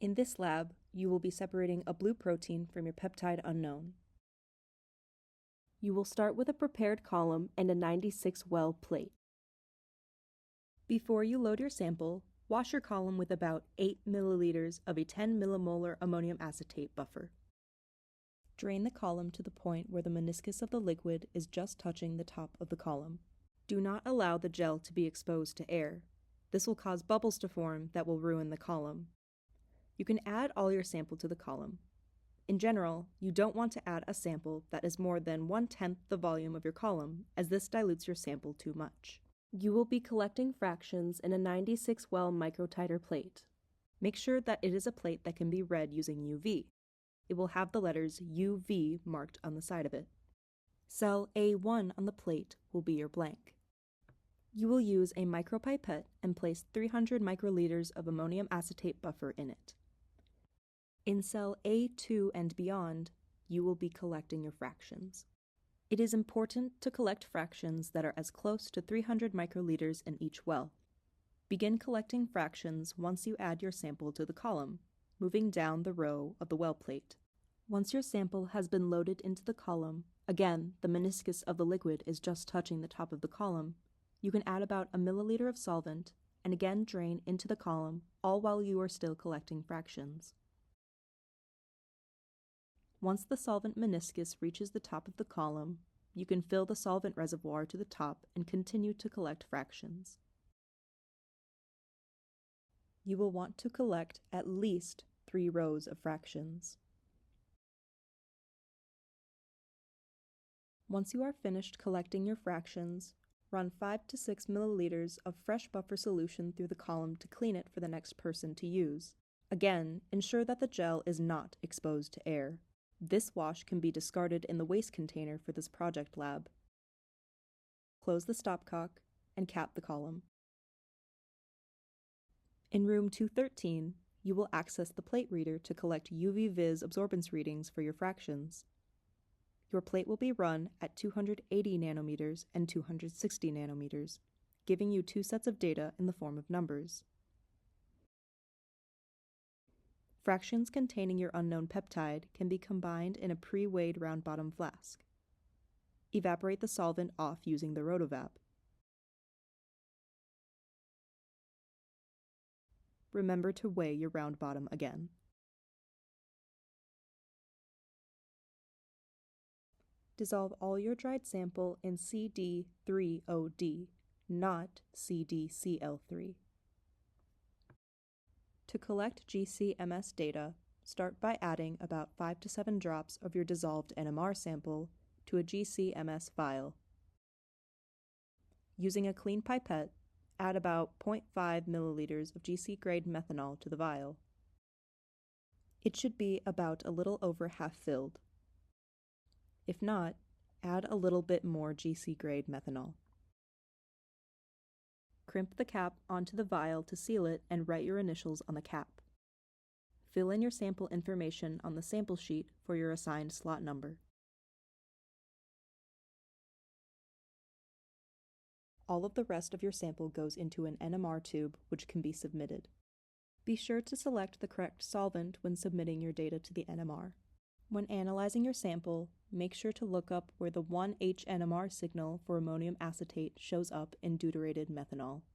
In this lab, you will be separating a blue protein from your peptide unknown. You will start with a prepared column and a 96-well plate. Before you load your sample, wash your column with about 8 milliliters of a 10 millimolar ammonium acetate buffer. Drain the column to the point where the meniscus of the liquid is just touching the top of the column. Do not allow the gel to be exposed to air. This will cause bubbles to form that will ruin the column. You can add all your sample to the column. In general, you don't want to add a sample that is more than 1/10 the volume of your column, as this dilutes your sample too much. You will be collecting fractions in a 96-well microtiter plate. Make sure that it is a plate that can be read using UV. It will have the letters UV marked on the side of it. Cell A1 on the plate will be your blank. You will use a micropipette and place 300 microliters of ammonium acetate buffer in it. In cell A2 and beyond, you will be collecting your fractions. It is important to collect fractions that are as close to 300 microliters in each well. Begin collecting fractions once you add your sample to the column, moving down the row of the well plate. Once your sample has been loaded into the column, again, the meniscus of the liquid is just touching the top of the column, you can add about a milliliter of solvent and again drain into the column, all while you are still collecting fractions. Once the solvent meniscus reaches the top of the column, you can fill the solvent reservoir to the top and continue to collect fractions. You will want to collect at least 3 rows of fractions. Once you are finished collecting your fractions, run 5 to 6 milliliters of fresh buffer solution through the column to clean it for the next person to use. Again, ensure that the gel is not exposed to air. This wash can be discarded in the waste container for this project lab. Close the stopcock and cap the column. In room 213, you will access the plate reader to collect UV-Vis absorbance readings for your fractions. Your plate will be run at 280 nanometers and 260 nanometers, giving you 2 sets of data in the form of numbers. Fractions containing your unknown peptide can be combined in a pre-weighed round-bottom flask. Evaporate the solvent off using the rotovap. Remember to weigh your round bottom again. Dissolve all your dried sample in CD3OD, not CDCl3. To collect GCMS data, start by adding about 5 to 7 drops of your dissolved NMR sample to a GCMS vial. Using a clean pipette, add about 0.5 milliliters of GC-grade methanol to the vial. It should be about a little over half filled. If not, add a little bit more GC-grade methanol. Crimp the cap onto the vial to seal it and write your initials on the cap. Fill in your sample information on the sample sheet for your assigned slot number. All of the rest of your sample goes into an NMR tube, which can be submitted. Be sure to select the correct solvent when submitting your data to the NMR. When analyzing your sample, make sure to look up where the 1H NMR signal for ammonium acetate shows up in deuterated methanol.